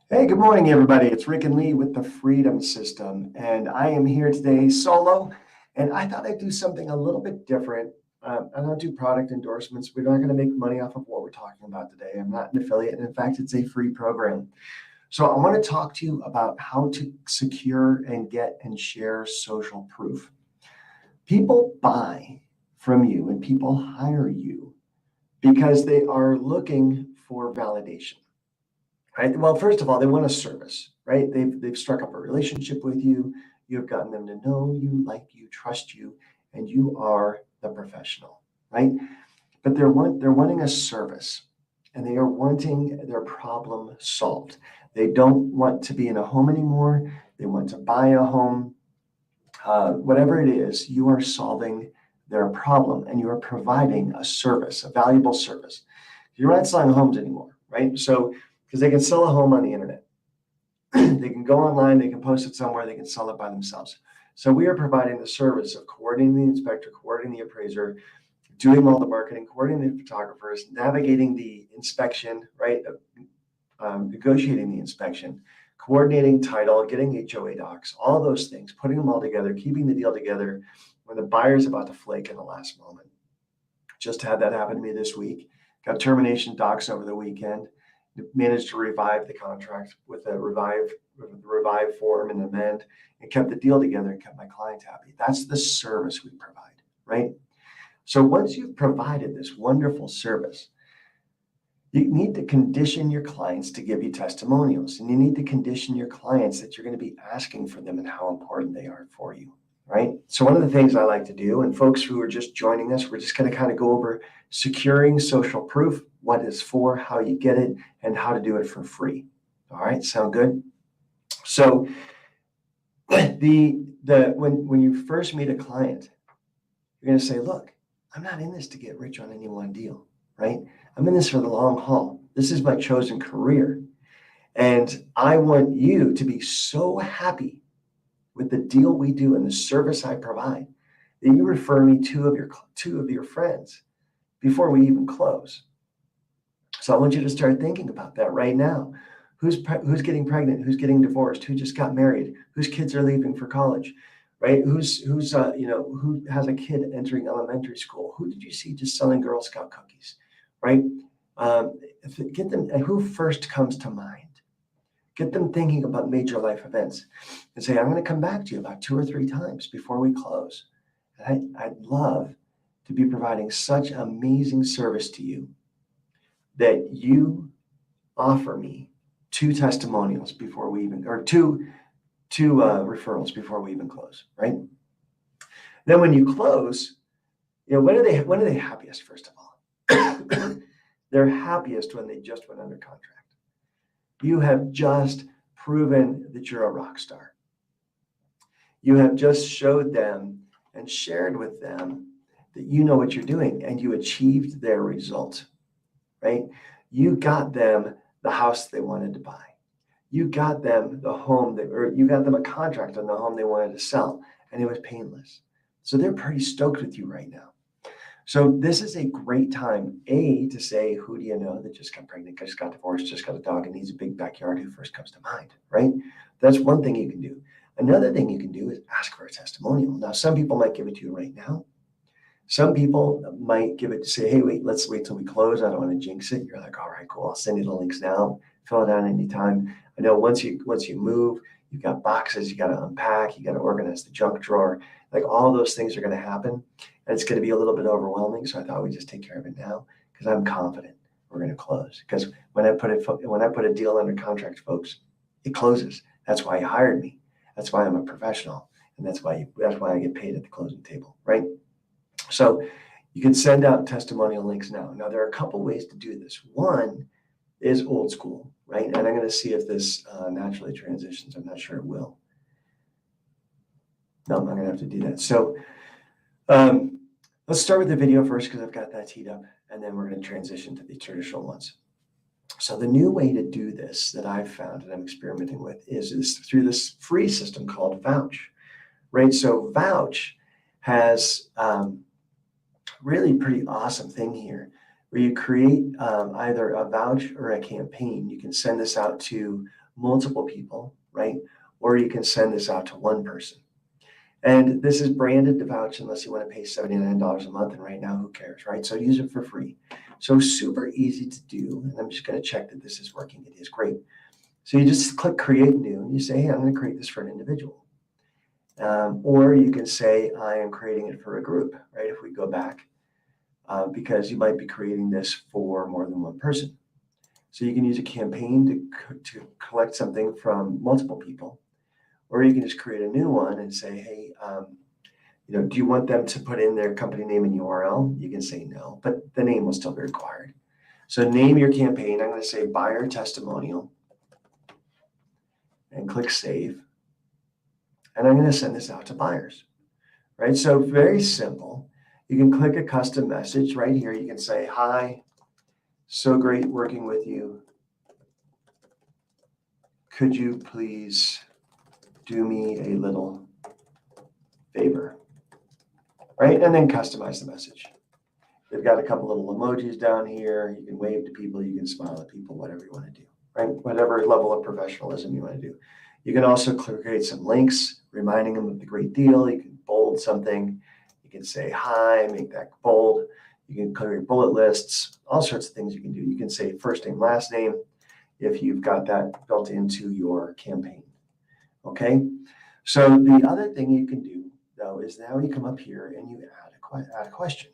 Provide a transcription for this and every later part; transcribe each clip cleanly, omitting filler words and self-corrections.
Hey, good morning, everybody. It's Rick and Lee with the Freedom System, and I am here today solo. And I thought I'd do something a little bit different. I don't do product endorsements. We're not going to make money off of what we're talking about today. I'm not an affiliate, and in fact, it's a free program. So I want to talk to you about how to secure and get and share social proof. People buy from you and people hire you because they are looking for validation. Right? Well, first of all, they want a service, right? They've struck up a relationship with you. You've gotten them to know you, like you, trust you, and you are the professional, right? But they're wanting a service, and they are wanting their problem solved. They don't want to be in a home anymore. They want to buy a home. Whatever it is, you are solving their problem, and you are providing a service, a valuable service. You're not selling homes anymore, right? So because they can sell a home on the internet. They can go online, they can post it somewhere, they can sell it by themselves. So we are providing the service of coordinating the inspector, coordinating the appraiser, doing all the marketing, coordinating the photographers, navigating the inspection, right? Negotiating the inspection, coordinating title, getting HOA docs, all those things, putting them all together, keeping the deal together when the buyer's about to flake in the last moment. Just had that happen to me this week. Got termination docs over the weekend. Managed to revive the contract with a revive form and amend, and kept the deal together and kept my client happy. That's the service we provide, right? So once you've provided this wonderful service, you need to condition your clients to give you testimonials, and you need to condition your clients that you're going to be asking for them and how important they are for you, right? So one of the things I like to do, and folks who are just joining us, we're just going to kind of go over securing social proof, what it's for, how you get it, and how to do it for free. All right, sound good? So when you first meet a client, you're going to say, look, I'm not in this to get rich on any one deal, right? I'm in this for the long haul. This is my chosen career. And I want you to be so happy with the deal we do and the service I provide that you refer me two of your friends before we even close. So I want you to start thinking about that right now. Who's getting pregnant? Who's getting divorced? Who just got married? Whose kids are leaving for college? Right? Who has a kid entering elementary school? Who did you see just selling Girl Scout cookies? Right? Get them. And who first comes to mind? Get them thinking about major life events, and say, I'm going to come back to you about 2 or 3 times before we close. I'd love to be providing such amazing service to you that you offer me 2 testimonials before we even, or two referrals before we even close, right? Then when you close, when are they happiest? First of all, they're happiest when they just went under contract. You have just proven that you're a rock star. You have just showed them and shared with them that you know what you're doing, and you achieved their result, right? You got them the house they wanted to buy. You got them the home or you got them a contract on the home they wanted to sell, and it was painless. So they're pretty stoked with you right now. So this is a great time, to say, who do you know that just got pregnant, just got divorced, just got a dog and needs a big backyard, who first comes to mind, right? That's one thing you can do. Another thing you can do is ask for a testimonial. Now, some people might give it to you right now. Some people might give it to say, hey, let's wait till we close. I don't want to jinx it. You're like, all right, cool. I'll send you the links now. Fill it out anytime. I know once you move, you've got boxes you got to unpack. You got to organize the junk drawer. Like all those things are going to happen. And it's going to be a little bit overwhelming. So I thought we'd just take care of it now because I'm confident we're going to close. Because when I put a deal under contract, folks, it closes. That's why you hired me. That's why I'm a professional. And that's why I get paid at the closing table, right? So you can send out testimonial links now. Now, there are a couple ways to do this. One is old school, right? And I'm going to see if this naturally transitions. I'm not sure it will. No, I'm going to have to do that. So let's start with the video first because I've got that teed up, and then we're going to transition to the traditional ones. So the new way to do this that I've found and I'm experimenting with is through this free system called Vouch, right? So Vouch has really pretty awesome thing here where you create either a vouch or a campaign. You can send this out to multiple people, right? Or you can send this out to one person. And this is branded to vouch unless you want to pay $79 a month. And right now, who cares, right? So use it for free. So super easy to do. And I'm just going to check that this is working. It is great. So you just click create new and you say, hey, I'm going to create this for an individual. Or you can say, I am creating it for a group, right? If we go back, because you might be creating this for more than one person. So you can use a campaign to collect something from multiple people, or you can just create a new one and say, hey, do you want them to put in their company name and URL? You can say no, but the name will still be required. So name your campaign. I'm going to say buyer testimonial and click save. And I'm going to send this out to buyers, right? So very simple. You can click a custom message right here. You can say, hi, so great working with you. Could you please do me a little favor, right? And then customize the message. They've got a couple little emojis down here. You can wave to people, you can smile at people, whatever you want to do, right? Whatever level of professionalism you want to do. You can also create some links, reminding them of the great deal. You can bold something. You can say hi, make that bold. You can create bullet lists, all sorts of things you can do. You can say first name, last name, if you've got that built into your campaign. Okay. So the other thing you can do though is now you come up here and you add a question.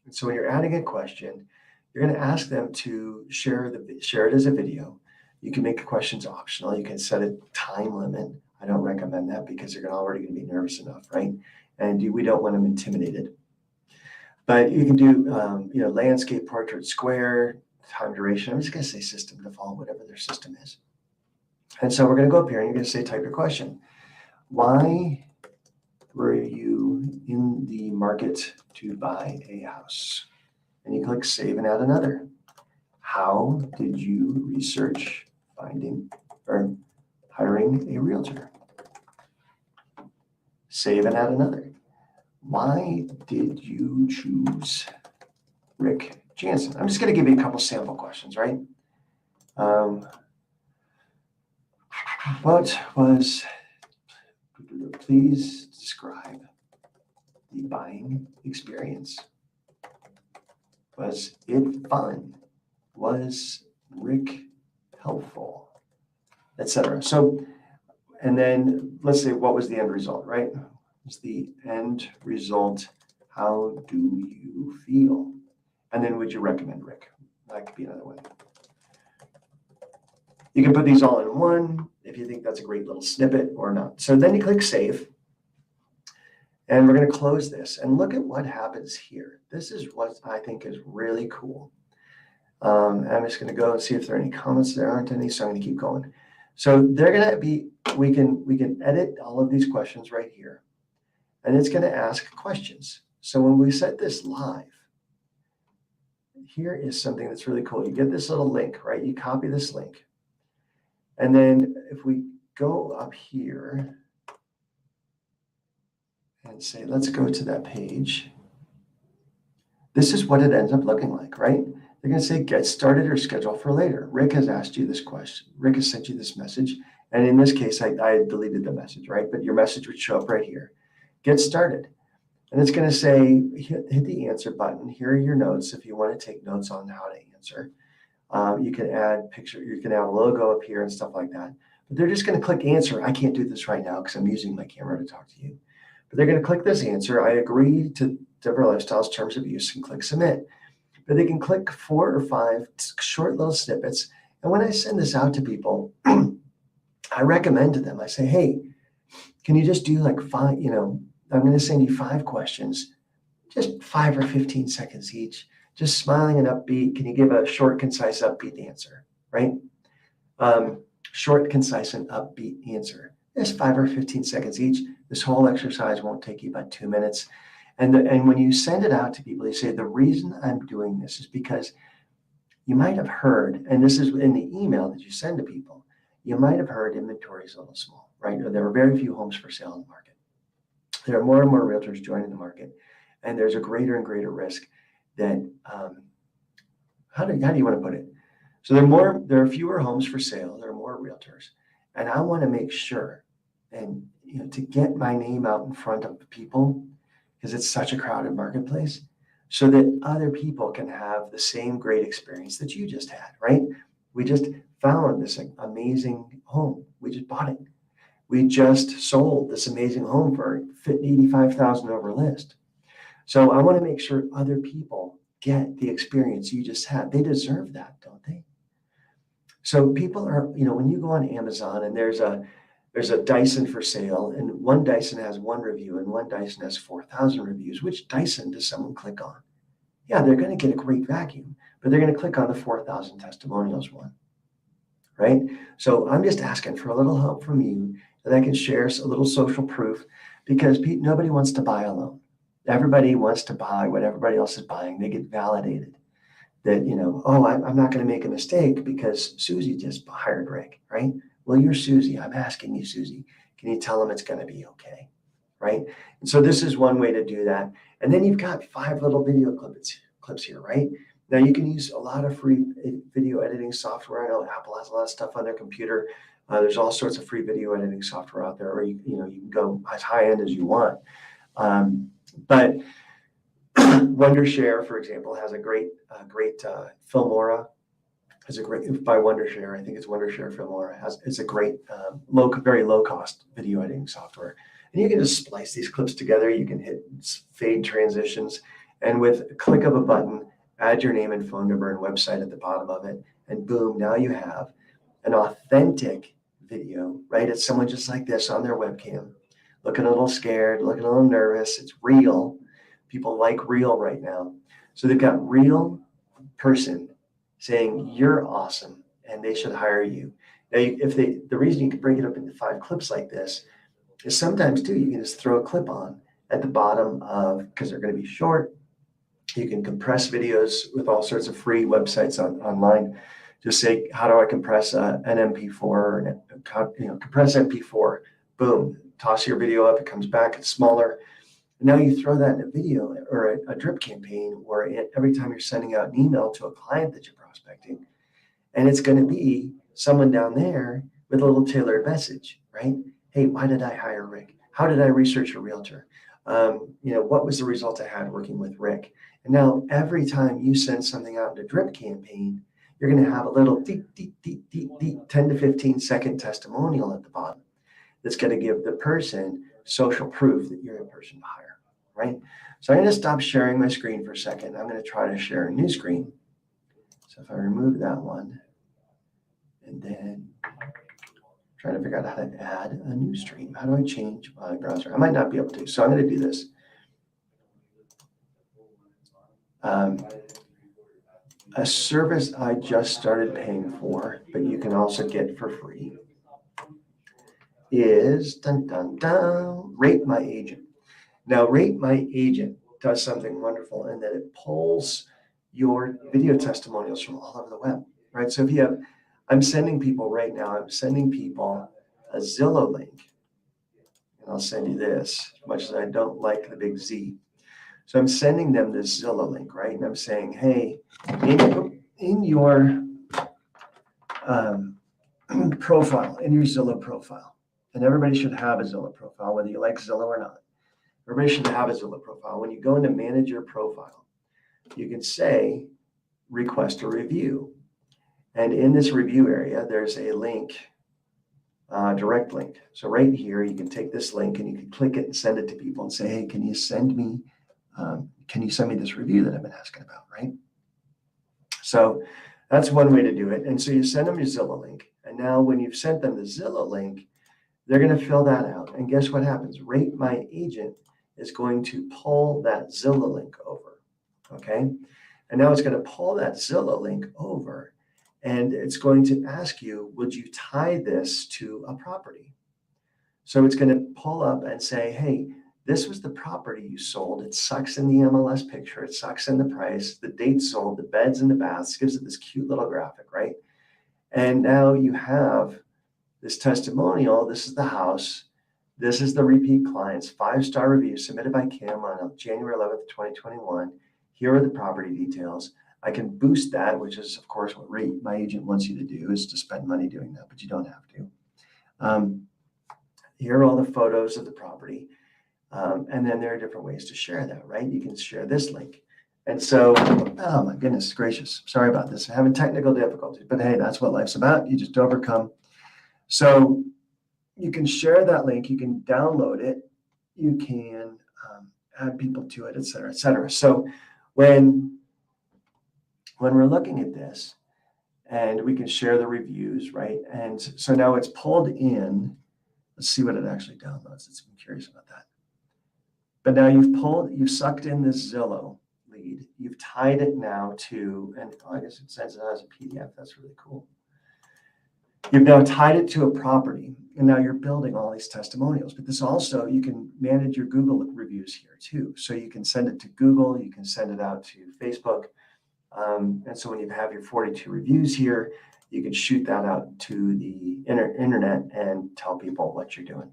And so when you're adding a question, you're going to ask them to share it as a video. You can make the questions optional. You can set a time limit. I don't recommend that because they're already going to be nervous enough, right? And we don't want them intimidated. But you can do, landscape, portrait, square, time duration. I'm just going to say system default, whatever their system is. And so we're going to go up here and you're going to say, type your question. Why were you in the market to buy a house? And you click save and add another. How did you research finding or hiring a realtor? Save and add another. Why did you choose Rick Janson? I'm just going to give you a couple sample questions, right? Please describe the buying experience. Was it fun? Was Rick helpful? Etc. So, and then let's say, what was the end result, right? What's the end result? How do you feel? And then would you recommend Rick? That could be another one. You can put these all in one if you think that's a great little snippet or not. So then you click save. And we're going to close this and look at what happens here. This is what I think is really cool. I'm just going to go and see if there are any comments. There aren't any, so I'm going to keep going. So they're going to be, we can edit all of these questions right here. And it's going to ask questions. So when we set this live, here is something that's really cool. You get this little link, right? You copy this link. And then if we go up here and say, let's go to that page. This is what it ends up looking like, right? They're going to say, get started or schedule for later. Rick has asked you this question. Rick has sent you this message. And in this case, I deleted the message, right? But your message would show up right here. Get started. And it's going to say, hit the answer button. Here are your notes if you want to take notes on how to answer. You can add picture, you can add a logo up here and stuff like that. But they're just going to click answer. I can't do this right now because I'm using my camera to talk to you. But they're going to click this answer. I agree to Deborah Lifestyle's terms of use and click submit. But they can click 4 or 5 short little snippets. And when I send this out to people, I recommend to them, I say, hey, can you just do like 5, I'm going to send you 5 questions, just 5 or 15 seconds each, just smiling and upbeat. Can you give a short, concise, upbeat answer, right? Short, concise, and upbeat answer. Just 5 or 15 seconds each. This whole exercise won't take you about 2 minutes. And when you send it out to people, you say, the reason I'm doing this is because you might have heard, and this is in the email that you send to people, you might have heard inventory is a little small, right? Or there are very few homes for sale in the market. There are more and more realtors joining the market, and there's a greater and greater risk that, how do you want to put it? So there are fewer homes for sale. There are more realtors. And I want to make sure, and to get my name out in front of people, because it's such a crowded marketplace, so that other people can have the same great experience that you just had, right? We just found this amazing home. We just bought it. We just sold this amazing home for 85,000 over list. So I want to make sure other people get the experience you just had. They deserve that, don't they? So people are, when you go on Amazon and there's a Dyson for sale, and one Dyson has one review and one Dyson has 4,000 reviews, which Dyson does someone click on? Yeah, they're going to get a great vacuum, but they're going to click on the 4,000 testimonials one, right? So I'm just asking for a little help from you that I can share a little social proof, because nobody wants to buy alone. Everybody wants to buy what everybody else is buying. They get validated that, oh, I'm not going to make a mistake because Susie just hired Rick, right? Well, you're Susie. I'm asking you, Susie, can you tell them it's going to be okay, right? And so this is one way to do that. And then you've got 5 little video clips here, right? Now you can use a lot of free video editing software. I know Apple has a lot of stuff on their computer. There's all sorts of free video editing software out there, or you can go as high end as you want. But Wondershare, for example, has a great Filmora. It's a great, by Wondershare, I think it's Wondershare Filmora. It's a great, very low cost video editing software. And you can just splice these clips together. You can hit fade transitions, and with a click of a button, add your name and phone number and website at the bottom of it. And boom, now you have an authentic video, right? It's someone just like this on their webcam, looking a little scared, looking a little nervous. It's real. People like real right now. So they've got real person saying you're awesome and they should hire you. Now, the reason you can break it up into 5 clips like this is sometimes too, you can just throw a clip on at the bottom because they're going to be short. You can compress videos with all sorts of free websites online. Just say, how do I compress an MP4 or compress MP4? Boom, toss your video up, it comes back, it's smaller. And now you throw that in a video or a drip campaign, or every time you're sending out an email to a client that you're prospecting, and it's going to be someone down there with a little tailored message, right? Hey, why did I hire Rick? How did I research a realtor? What was the result I had working with Rick? And now every time you send something out in a drip campaign, you're going to have a little 10 to 15 second testimonial at the bottom that's going to give the person social proof that you're a person to hire, right? So I'm going to stop sharing my screen for a second. I'm going to try to share a new screen. So if I remove that one, and then trying to figure out how to add a new stream. How do I change my browser? I might not be able to, so I'm going to do this. A service I just started paying for, but you can also get for free, is Rate My Agent. Now, Rate My Agent does something wonderful in that it pulls your video testimonials from all over the web, right? So if I'm sending people right now, I'm sending people a Zillow link, and I'll send you this, as much as I don't like the big Z. So I'm sending them this Zillow link, right? And I'm saying, hey, in your profile, in your Zillow profile, and everybody should have a Zillow profile, whether you like Zillow or not. Everybody should have a Zillow profile. When you go into manage your profile, you can say, request a review. And in this review area, there's a link, direct link. So right here, you can take this link and you can click it and send it to people and say, hey, can you send me this review that I've been asking about, right? So that's one way to do it. And so you send them your Zillow link. And now when you've sent them the Zillow link, they're going to fill that out. And guess what happens? Rate My Agent is going to pull that Zillow link over, okay? And now it's going to pull that Zillow link over, and it's going to ask you, would you tie this to a property? So it's going to pull up and say, hey, this was the property you sold. It sucks in the MLS picture. It sucks in the price, the date sold, the beds and the baths, gives it this cute little graphic, right? And now you have this testimonial. This is the house. This is the repeat clients, 5-star review submitted by Kim on January 11th, 2021. Here are the property details. I can boost that, which is, of course, what Rate My Agent wants you to do, is to spend money doing that, but you don't have to. Here are all the photos of the property. And then there are different ways to share that, right? You can share this link. And so, oh my goodness gracious, sorry about this. I'm having technical difficulties, but hey, that's what life's about. You just overcome. So you can share that link, you can download it, you can add people to it, et cetera, et cetera. So when we're looking at this, and we can share the reviews, right? And so now it's pulled in. Let's see what it actually downloads. I'm curious about that. But now you've sucked in this Zillow lead. You've tied it now to, and I guess it sends it as a PDF. That's really cool. You've now tied it to a property, and now you're building all these testimonials. But this also, you can manage your Google reviews here too. So you can send it to Google, you can send it out to Facebook. And so when you have your 42 reviews here, you can shoot that out to the internet and tell people what you're doing.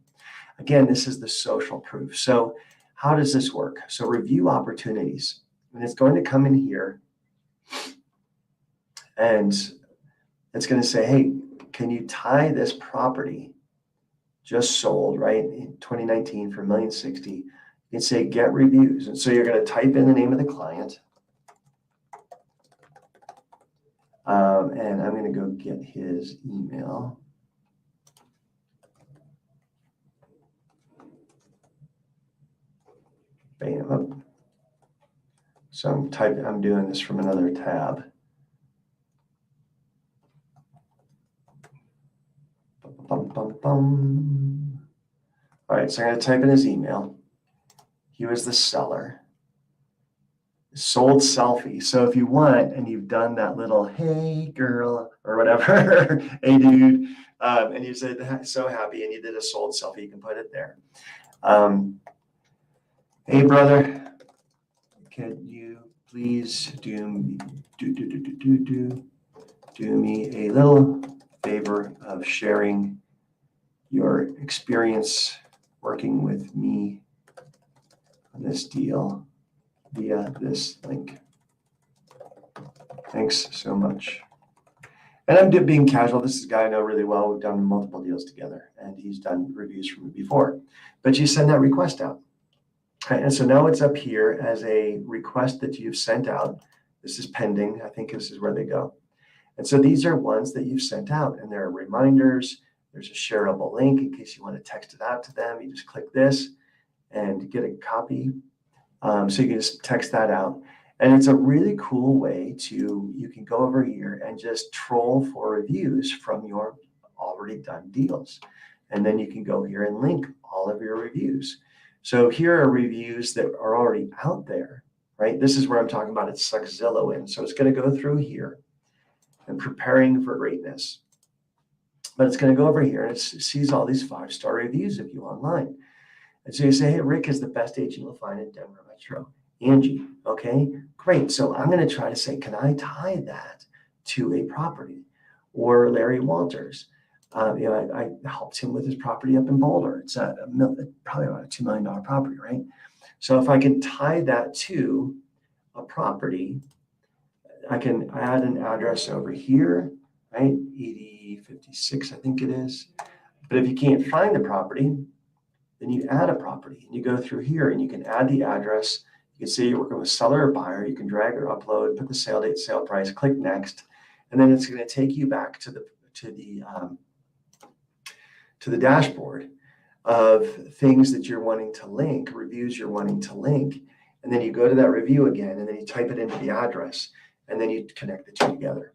Again, this is the social proof. So how does this work? So review opportunities, and it's going to come in here, and it's going to say, hey, can you tie this property just sold, right, in 2019 for $1,060,000? You can say get reviews. And so you're going to type in the name of the client. And I'm going to go get his email. Bam. So I'm doing this from another tab. Bum, bum, bum. All right, so I'm going to type in his email. He was the seller. Sold selfie. So if you want, and you've done that little, hey girl, or whatever, hey dude, and you said so happy, and you did a sold selfie, you can put it there. Hey brother, could you please do me a little favor of sharing your experience working with me on this deal via this link. Thanks so much. And I'm being casual. This is a guy I know really well. We've done multiple deals together, and he's done reviews for me before. But you send that request out. Right, and so now it's up here as a request that you've sent out. This is pending. I think this is where they go. And so these are ones that you've sent out, and there are reminders. There's a shareable link in case you want to text it out to them. You just click this and get a copy. So you can just text that out. And it's a really cool way you can go over here and just troll for reviews from your already done deals. And then you can go here and link all of your reviews. So here are reviews that are already out there, right? This is where I'm talking about it sucks Zillow in. So it's going to go through here and preparing for greatness. But it's going to go over here and it sees all these 5-star reviews of you online. And so you say, hey, Rick is the best agent you'll find in Denver Metro. Angie, okay, great. So I'm going to try to say, can I tie that to a property? Or Larry Walters. I helped him with his property up in Boulder. It's probably about a $2 million property, right? So if I can tie that to a property, I can add an address over here, right? 8056, I think it is. But if you can't find the property, then you add a property and you go through here and you can add the address. You can see you're working with seller or buyer. You can drag or upload, put the sale date, sale price, click next, and then it's going to take you back to the dashboard of things that you're wanting to link, reviews you're wanting to link, and then you go to that review again, and then you type it into the address, and then you connect the two together.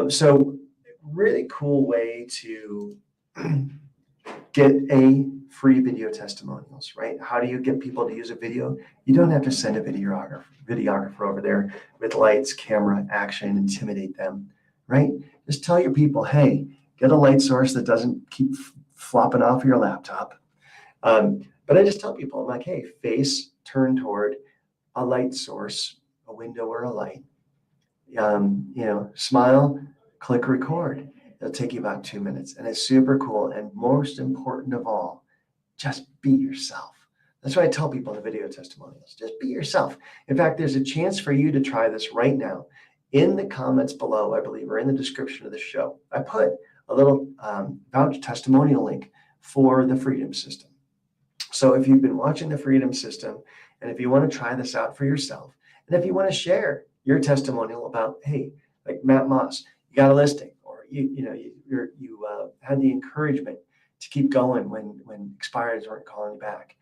So really cool way to get a free video testimonials, right? How do you get people to use a video? You don't have to send a videographer over there with lights, camera, action, intimidate them, right? Just tell your people, hey, get a light source that doesn't keep flopping off your laptop. But I just tell people, I'm like, hey, face turn toward a light source, a window or a light. Smile, click record. It'll take you about 2 minutes, and it's super cool. And most important of all, just be yourself. That's what I tell people in the video testimonials. Just be yourself. In fact, there's a chance for you to try this right now. In the comments below, I believe, or in the description of the show, I put a little vouch testimonial link for the Freedom System. So if you've been watching the Freedom System, and if you want to try this out for yourself, and if you want to share your testimonial about, hey, like Matt Moss, you got a listing, or you had the encouragement to keep going when expireds weren't calling you back.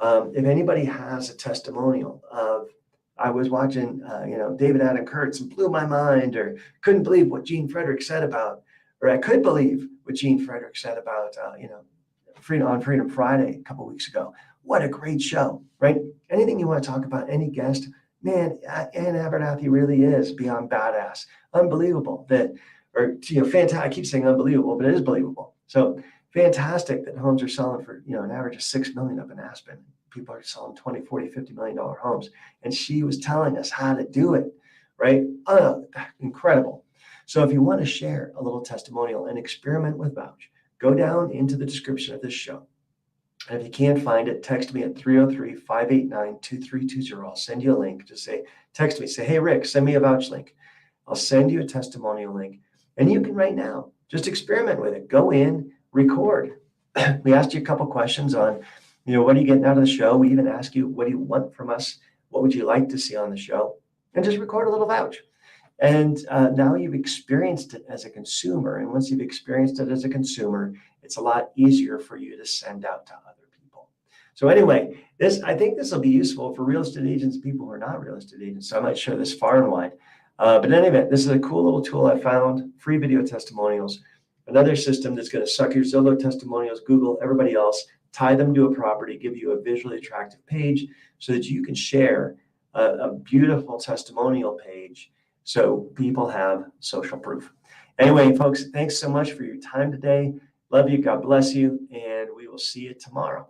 If anybody has a testimonial of, I was watching, David Adam Kurtz and blew my mind, or couldn't believe what Gene Frederick said about, or I could believe what Gene Frederick said about, Freedom Friday a couple weeks ago. What a great show, right? Anything you want to talk about, any guest, man, Ann Abernathy really is beyond badass. Unbelievable fantastic. I keep saying unbelievable, but it is believable. So fantastic that homes are selling for, an average of $6 million up in Aspen. People are selling $20, $40, $50 million homes. And she was telling us how to do it, right? Incredible. So if you want to share a little testimonial and experiment with Vouch, go down into the description of this show. And if you can't find it, text me at 303-589-2320. I'll send you a link. Just text me, say, hey, Rick, send me a Vouch link. I'll send you a testimonial link. And you can right now just experiment with it. Go in, record. We asked you a couple questions on, what are you getting out of the show? We even ask you, what do you want from us? What would you like to see on the show? And just record a little Vouch. And now you've experienced it as a consumer. And once you've experienced it as a consumer, it's a lot easier for you to send out to other people. So anyway, I think this will be useful for real estate agents, people who are not real estate agents. So I might share this far and wide. But in any event, this is a cool little tool I found, free video testimonials, another system that's going to suck your Zillow testimonials, Google, everybody else, tie them to a property, give you a visually attractive page so that you can share a beautiful testimonial page so people have social proof. Anyway, folks, thanks so much for your time today. Love you. God bless you. And we will see you tomorrow.